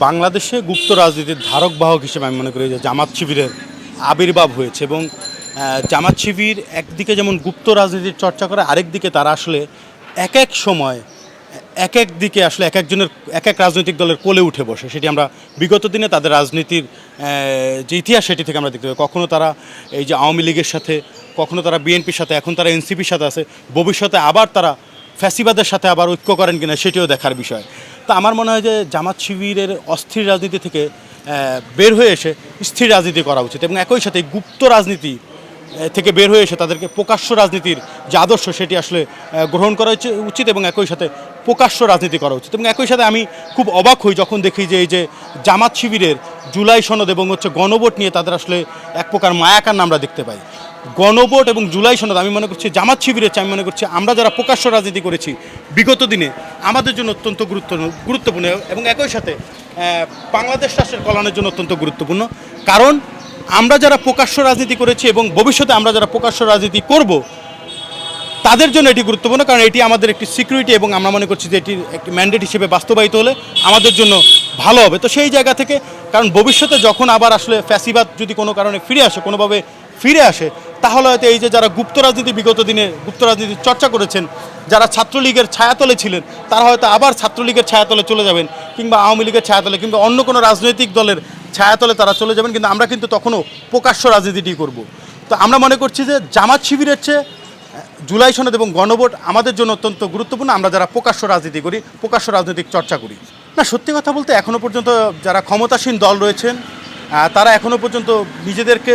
বাংলাদেশে গুপ্ত রাজনীতির ধারক বাহক হিসেবে আমি মনে করি যে জামাত শিবিরের আবির্ভাব হয়েছে এবং জামাত শিবির একদিকে যেমন গুপ্ত রাজনীতির চর্চা করে, আরেক দিকে তারা আসলে এক এক সময় এক এক দিকে আসলে এক একজনের এক এক রাজনৈতিক দলের কোলে উঠে বসে। সেটি আমরা বিগত দিনে তাদের রাজনীতির যে ইতিহাস সেটি থেকে আমরা দেখতে পাই। কখনো তারা এই যে আওয়ামী লীগের সাথে, কখনো তারা বিএনপির সাথে, এখন তারা এনসিপির সাথে আছে, ভবিষ্যতে আবার তারা ফ্যাসিবাদের সাথে আবার ঐক্য করেন কিনা সেটিও দেখার বিষয়। তো আমার মনে হয় যে জামাত শিবিরের অস্থির রাজনীতি থেকে বের হয়ে এসে স্থির রাজনীতি করা উচিত এবং একই সাথে গুপ্ত রাজনীতি থেকে বের হয়ে এসে তাদেরকে প্রকাশ্য রাজনীতির যে আদর্শ সেটি আসলে গ্রহণ করা উচিত এবং একই সাথে প্রকাশ্য রাজনীতি করা উচিত। এবং একই সাথে আমি খুব অবাক হই যখন দেখি যে এই যে জামাত শিবিরের জুলাই সনদ এবং গণভোট নিয়ে তাদের আসলে এক প্রকার মায়াকান্না আমরা দেখতে পাই। গণভোট এবং জুলাই সনদ আমি মনে করছি জামাত শিবিরের চেয়ে আমি মনে করছি আমরা যারা প্রকাশ্য রাজনীতি করেছি বিগত দিনে আমাদের জন্য অত্যন্ত গুরুত্বপূর্ণ এবং একই সাথে বাংলাদেশ রাষ্ট্রের কল্যাণের জন্য অত্যন্ত গুরুত্বপূর্ণ। কারণ আমরা যারা প্রকাশ্য রাজনীতি করেছি এবং ভবিষ্যতে আমরা যারা প্রকাশ্য রাজনীতি করব তাদের জন্য এটি গুরুত্বপূর্ণ, কারণ এটি আমাদের একটি সিকিউরিটি এবং আমরা মনে করছি যে এটির একটি ম্যান্ডেট হিসেবে বাস্তবায়িত হলে আমাদের জন্য ভালো হবে। তো সেই জায়গা থেকে, কারণ ভবিষ্যতে যখন আবার আসলে ফ্যাসিবাদ যদি কোনো কারণে ফিরে আসে, কোনোভাবে ফিরে আসে, তাহলে হয়তো এই যে যারা গুপ্ত রাজনীতি বিগত দিনে গুপ্ত রাজনীতির চর্চা করেছেন, যারা ছাত্রলীগের ছায়াতলে ছিলেন, তারা হয়তো আবার ছাত্রলীগের ছায়াতলে চলে যাবেন কিংবা আওয়ামী লীগের ছায়াতলে কিংবা অন্য কোনো রাজনৈতিক দলের ছায়াতলে তারা চলে যাবেন, কিন্তু আমরা কিন্তু তখনও প্রকাশ্য রাজনীতিটি করব। তো আমরা মনে করছি যে জামাত শিবিরের চেয়ে জুলাই সনদ এবং গণভোট আমাদের জন্য অত্যন্ত গুরুত্বপূর্ণ, আমরা যারা প্রকাশ্য রাজনীতি করি, প্রকাশ্য রাজনৈতিক চর্চা করি। না, সত্যি কথা বলতে এখনও পর্যন্ত যারা ক্ষমতাসীন দল রয়েছেন তারা এখনও পর্যন্ত নিজেদেরকে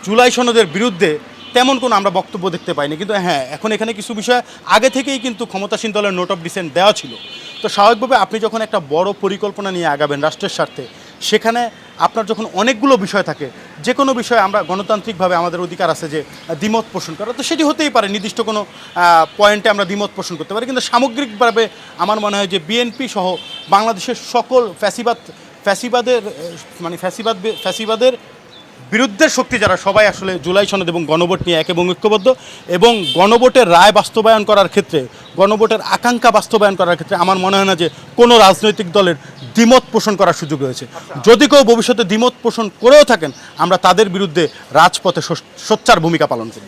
জুলাই সনদের বিরুদ্ধে তেমন কোনো আমরা বক্তব্য দেখতে পাইনি। কিন্তু হ্যাঁ, এখন এখানে কিছু বিষয় আগে থেকেই কিন্তু ক্ষমতাসীন দলের নোট অফ ডিসেন্ট দেওয়া ছিল। তো স্বাভাবিকভাবে আপনি যখন একটা বড় পরিকল্পনা নিয়ে আগাবেন রাষ্ট্রের স্বার্থে, সেখানে আপনার যখন অনেকগুলো বিষয় থাকে, যে কোনো বিষয়ে আমরা গণতান্ত্রিকভাবে আমাদের অধিকার আছে যে দ্বিমত পোষণ করা, তো সেটি হতেই পারে, নির্দিষ্ট কোনো পয়েন্টে আমরা দ্বিমত পোষণ করতে পারি। কিন্তু সামগ্রিকভাবে আমার মনে হয় যে বিএনপি সহ বাংলাদেশের সকল ফ্যাসিবাদের বিরুদ্ধের শক্তি যারা সবাই আসলে জুলাই সনদ এবং গণভোট নিয়ে এক এবং ঐক্যবদ্ধ এবং গণভোটের রায় বাস্তবায়ন করার ক্ষেত্রে, গণভোটের আকাঙ্ক্ষা বাস্তবায়ন করার ক্ষেত্রে আমার মনে হয় না যে কোনো রাজনৈতিক দলের দ্বিমত পোষণ করার সুযোগ রয়েছে। যদি কেউ ভবিষ্যতে দ্বিমত পোষণ করেও থাকেন, আমরা তাদের বিরুদ্ধে রাজপথে সোচ্চার ভূমিকা পালন করি।